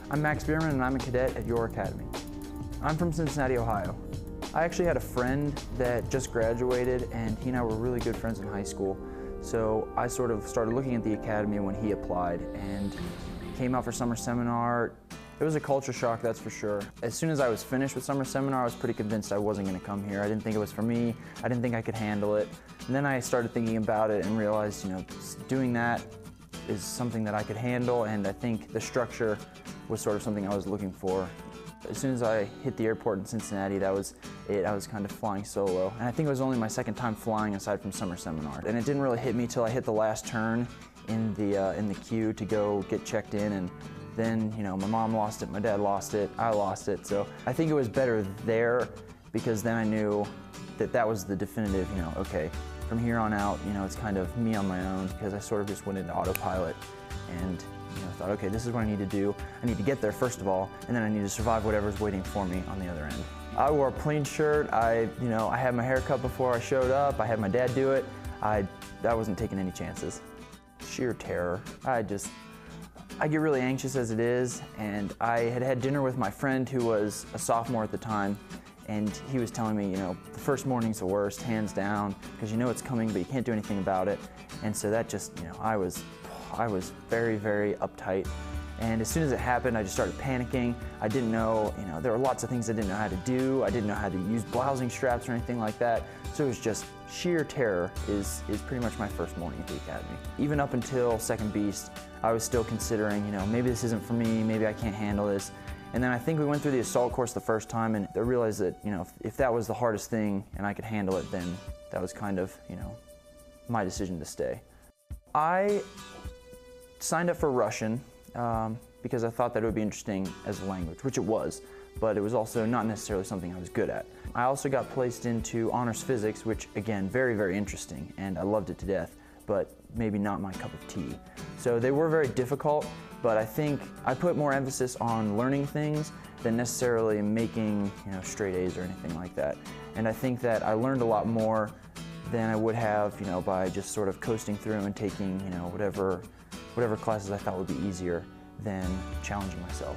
I'm Max Bierman and I'm a cadet at your academy. I'm from Cincinnati, Ohio. I actually had a friend that just graduated and he and I were really good friends in high school. So I sort of started looking at the academy when he applied and came out for summer seminar. It was a culture shock, that's for sure. As soon as I was finished with summer seminar, I was pretty convinced I wasn't going to come here. I didn't think it was for me. I didn't think I could handle it. And then I started thinking about it and realized, doing that is something that I could handle, and I think the structure was sort of something I was looking for. As soon as I hit the airport in Cincinnati, that was it. I was kind of flying solo. And I think it was only my second time flying aside from summer seminar. And it didn't really hit me till I hit the last turn in the queue to go get checked in. And then, my mom lost it, my dad lost it, I lost it. So I think it was better there because then I knew that that was the definitive, okay, from here on out, it's kind of me on my own because I sort of just went into autopilot and thought, okay, this is what I need to do. I need to get there first of all, and then I need to survive whatever's waiting for me on the other end. I wore a plain shirt. I had my hair cut before I showed up. I had my dad do it. I wasn't taking any chances. Sheer terror. I get really anxious as it is, and I had dinner with my friend who was a sophomore at the time, and he was telling me, the first morning's the worst, hands down, because it's coming, but you can't do anything about it. And so that just, I was very, very uptight. And as soon as it happened, I just started panicking. I didn't know, there were lots of things I didn't know how to do. I didn't know how to use blousing straps or anything like that. So it was just sheer terror is pretty much my first morning at the academy. Even up until Second Beast, I was still considering, maybe this isn't for me, maybe I can't handle this. And then I think we went through the assault course the first time, and I realized that, if that was the hardest thing and I could handle it, then that was kind of, my decision to stay. I signed up for Russian because I thought that it would be interesting as a language, which it was, but it was also not necessarily something I was good at. I also got placed into honors physics, which again, very, very interesting, and I loved it to death, but maybe not my cup of tea. So they were very difficult, but I think I put more emphasis on learning things than necessarily making, straight A's or anything like that. And I think that I learned a lot more than I would have, by just sort of coasting through and taking, whatever classes I thought would be easier than challenging myself.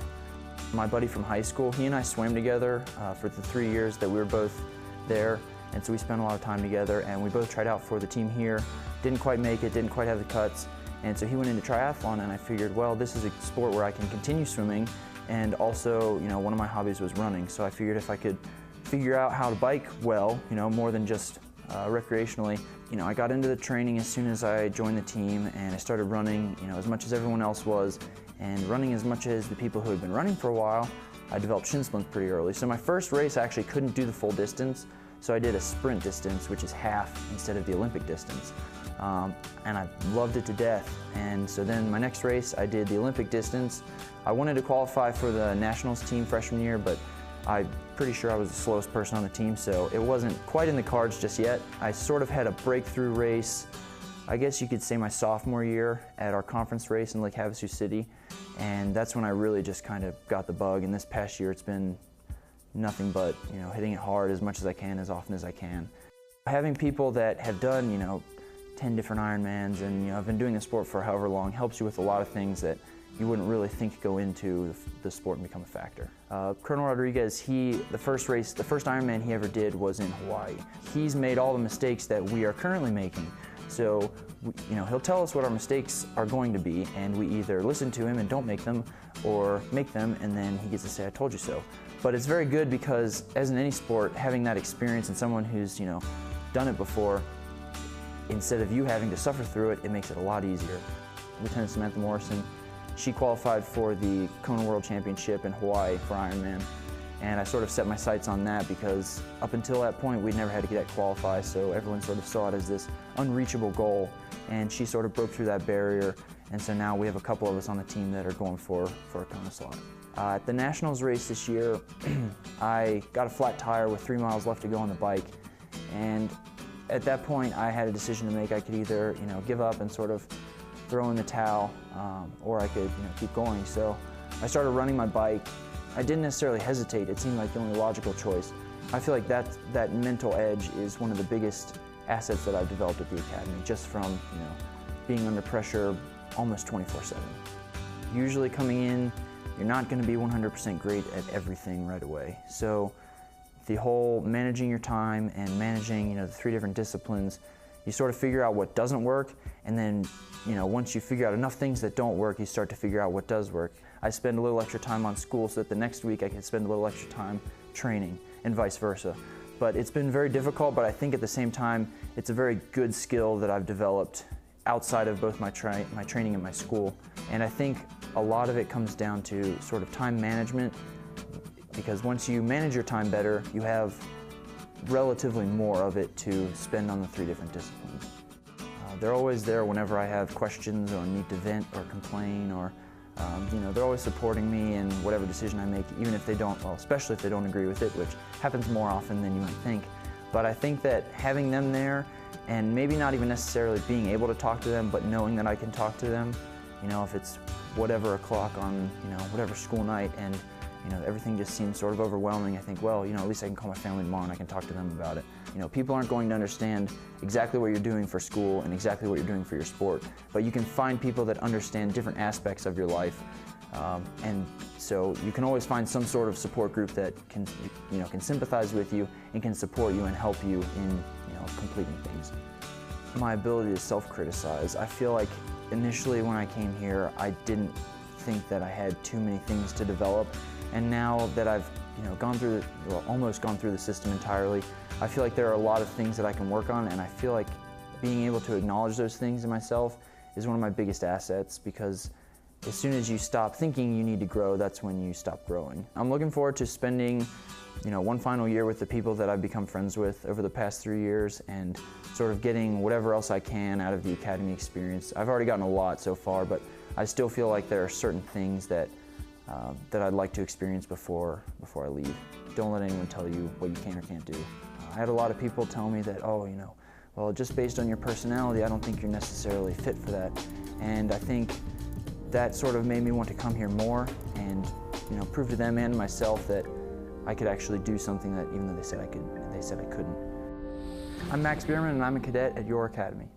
My buddy from high school, he and I swam together for the 3 years that we were both there, and so we spent a lot of time together, and we both tried out for the team here. Didn't quite make it, didn't quite have the cuts, and so he went into triathlon, and I figured, well, this is a sport where I can continue swimming, and also, one of my hobbies was running, so I figured if I could figure out how to bike well, more than just recreationally. I got into the training as soon as I joined the team, and I started running, as much as everyone else was, and running as much as the people who had been running for a while. I developed shin splints pretty early. So my first race, I actually couldn't do the full distance, so I did a sprint distance, which is half instead of the Olympic distance. And I loved it to death. And so then my next race, I did the Olympic distance. I wanted to qualify for the nationals team freshman year, but I'm pretty sure I was the slowest person on the team, so it wasn't quite in the cards just yet. I sort of had a breakthrough race, I guess you could say my sophomore year, at our conference race in Lake Havasu City, and that's when I really just kind of got the bug. And this past year it's been nothing but, hitting it hard as much as I can, as often as I can. Having people that have done, 10 different Ironmans and, have been doing the sport for however long helps you with a lot of things that you wouldn't really think go into the sport and become a factor. Colonel Rodriguez, the first Ironman he ever did was in Hawaii. He's made all the mistakes that we are currently making. So, he'll tell us what our mistakes are going to be, and we either listen to him and don't make them, or make them, and then he gets to say, I told you so. But it's very good because, as in any sport, having that experience and someone who's, done it before, instead of you having to suffer through it, it makes it a lot easier. Lieutenant Samantha Morrison, she qualified for the Kona World Championship in Hawaii for Ironman, and I sort of set my sights on that because up until that point we'd never had to get qualify, so everyone sort of saw it as this unreachable goal, and she sort of broke through that barrier, and so now we have a couple of us on the team that are going for a Kona slot. At the Nationals race this year, I got a flat tire with 3 miles left to go on the bike, and at that point I had a decision to make. I could either give up and sort of throw in the towel, or I could keep going. So I started running my bike. I didn't necessarily hesitate. It seemed like the only logical choice. I feel like that mental edge is one of the biggest assets that I've developed at the academy, just from being under pressure almost 24/7. Usually coming in you're not going to be 100% great at everything right away. So the whole managing your time and managing, the 3 different disciplines, you sort of figure out what doesn't work, and then, once you figure out enough things that don't work, you start to figure out what does work. I spend a little extra time on school so that the next week I can spend a little extra time training, and vice versa. But it's been very difficult, but I think at the same time, it's a very good skill that I've developed outside of both my training and my school. And I think a lot of it comes down to sort of time management, because once you manage your time better, you have relatively more of it to spend on the 3 different disciplines. They're always there whenever I have questions or need to vent or complain, or they're always supporting me in whatever decision I make, even if they don't, well, especially if they don't agree with it, which happens more often than you might think. But I think that having them there, and maybe not even necessarily being able to talk to them, but knowing that I can talk to them, if it's whatever o'clock on, whatever school night, and everything just seems sort of overwhelming, I think, well, at least I can call my family tomorrow and I can talk to them about it. People aren't going to understand exactly what you're doing for school and exactly what you're doing for your sport, but you can find people that understand different aspects of your life, and so you can always find some sort of support group that can sympathize with you and can support you and help you in, completing things. My ability to self-criticize, I feel like initially when I came here, I didn't think that I had too many things to develop. And now that I've almost gone through the system entirely, I feel like there are a lot of things that I can work on, and I feel like being able to acknowledge those things in myself is one of my biggest assets, because as soon as you stop thinking you need to grow, that's when you stop growing. I'm looking forward to spending one final year with the people that I've become friends with over the past 3 years, and sort of getting whatever else I can out of the academy experience. I've already gotten a lot so far, but I still feel like there are certain things that I'd like to experience before I leave. Don't let anyone tell you what you can or can't do. I had a lot of people tell me that, oh, well, just based on your personality, I don't think you're necessarily fit for that. And I think that sort of made me want to come here more and prove to them and myself that I could actually do something that even though they said I couldn't. I'm Max Bierman, and I'm a cadet at your academy.